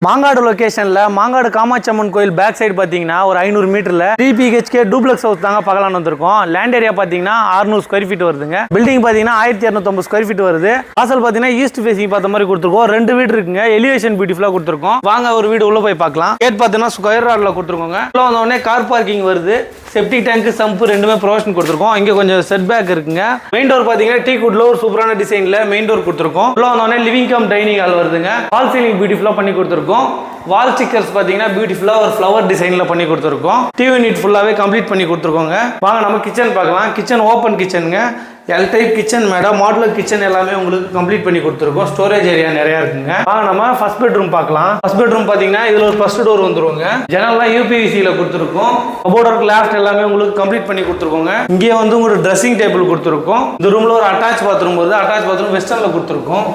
மாங்காடு லொகேஷன்ல மாங்காடு காமாட்சி அம்மன் கோயில் back side பாத்தீங்கன்னா ஒரு 500 மீட்டர்ல 3 BHK டூப்ளெக்ஸ் ஹவுஸ் தாங்க பார்க்கலாம்னு வந்திருக்கோம். லேண்ட் ஏரியா பாத்தீங்கன்னா 600 ஸ்கொயர் ஃபீட் வருதுங்க. பில்டிங் பாத்தீங்கன்னா 1250 ஸ்கொயர் ஃபீட் வருது. வாசல் பாத்தீங்கன்னா ஈஸ்ட் ஃபேசிங் பார்த்த மாதிரி கொடுத்துருக்கோம். 2 வீடு இருக்குங்க. எலிவேஷன் பியூட்டிஃபுல்லா கொடுத்துருக்கோம். வாங்க ஒரு வீடு உள்ள போய் பார்க்கலாம். கேட் பாத்தீங்கன்னா ஸ்கொயர் ராட்ல கொடுத்துருக்கோங்க. உள்ள வந்த உடனே கார் பார்க்கிங் வருது. செப்டிக் டேங்க் சம்ப் ரெண்டுமே ப்ரொவிஷன் கொடுத்துருக்கோம். இங்க கொஞ்சம் செட் பேக் இருக்குங்க. மெயின் டோர் பாத்தீங்கன்னா டீ குட்ல ஒரு சூப்பரான டிசைன்ல மெயின் டோர் கொடுத்துருக்கோம். உள்ள வந்த உடனே லிவிங் கம் டைனிங் ஹால் வருதுங்க. வால் சீலிங் பியூட்டிஃபுல்லா பண்ணி கொடுத்துருக்கோம். வால் ஸ்டிக்கர்ஸ் பாத்தீங்கன்னா பியூட்டிஃபுல்லா ஒரு ஃப்ளவர் டிசைன்ல பண்ணி கொடுத்துருக்கோம். டிவி யூனிட் ஃபுல்லாவே கம்ப்ளீட் பண்ணி கொடுத்துருக்கோங்க. வாங்க நம்ம கிச்சன் பார்க்கலாம். கிச்சன் ஓப்பன் கிச்சனுங்க. L type kitchen madam, modular kitchen எல்லாமே உங்களுக்கு கம்ப்ளீட் பண்ணி கொடுத்துருக்கோம். ஸ்டோரேஜ் ஏரியா நிறைய இருக்குங்க. வாங்க நம்ம ஃபர்ஸ்ட் பெட்ரூம் பார்க்கலாம். ஃபர்ஸ்ட் பெட்ரூம் பாத்தீங்கன்னா இதுல ஒரு ஃபர்ஸ்ட் டோர் வந்துருவாங்க. ஜன்னல்லாம் யூபிவிசில கொடுத்துருக்கோம். கபோர்ட் ஒர்க் லாஃப்ட் எல்லாமே உங்களுக்கு கம்ப்ளீட் பண்ணி கொடுத்துருக்கோங்க. இங்கே வந்து உங்களுக்கு ட்ரெஸ்ஸிங் டேபிள் கொடுத்துருக்கோம். இந்த ரூம்ல ஒரு அட்டாச் பாத்ரூம் வருது. அட்டாச் பாத்ரூம் வெஸ்டர்ன்ல கொடுத்துருக்கோம்.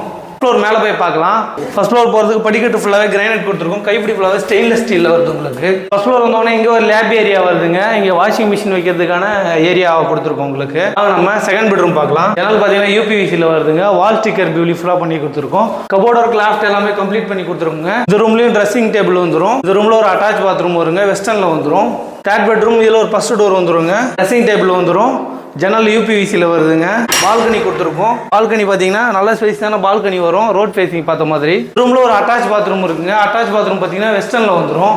ஃப்ளோர் மேலே போய் பார்க்கலாம். ஃபர்ஸ்ட் ஃப்ளோர் போகிறதுக்கு படிக்கட்டு ஃபுல்லாகவே கிரானைட் கொடுத்துருக்கோம். கைப்பிடி ஃபுல்லாகவே ஸ்டெயின்லெஸ் ஸ்டீலில் வருது உங்களுக்கு. ஃபர்ஸ்ட் ஃப்ளோர் வந்தோடனே இங்கே ஒரு லேப் ஏரியா வருதுங்க. இங்கே வாஷிங் மிஷின் வைக்கிறதுக்கான ஏரியாவை கொடுத்துருக்கோம் உங்களுக்கு. நம்ம செகண்ட் பெட்ரூம் பார்க்கலாம். ஜன்னல் பார்த்தீங்கன்னா யூபிவிசியில் வருதுங்க. வால் ஸ்டிக்கர் பியூட்டிஃபுல்லாக பண்ணி கொடுத்துருக்கோம். கபோர்ட் ஒர்க் லாஃப்ட் எல்லாமே கம்ப்ளீட் பண்ணி கொடுத்துருக்கோங்க. இந்த ரூம்லேயும் ட்ரெஸ்ஸிங் டேபிள் வந்துடும். இந்த ரூமில் ஒரு அட்டாச் பாத்ரூம் வருங்க. வெஸ்டர்னில் வந்துடும். தேர்ட் பெட்ரூம் இதில் ஒரு ஃபர்ஸ்ட் டோர் வந்துருங்க. ட்ரெஸ்ஸிங் டேபிள் வந்துடும். ஜன்னல் யூபிவிசியில் வருதுங்க. பால்கனி கொடுத்துருக்கோம். பால்கனி பார்த்தீங்கன்னா நல்ல ஸ்பேஸான பால்கனி வரும். ரோட் ஃபேஸிங் பார்த்த மாதிரி. ரூமில் ஒரு அட்டாச் பாத்ரூம் இருக்குங்க. அட்டாச் பாத்ரூம் பார்த்தீங்கன்னா வெஸ்டர்னில் வந்துடும்.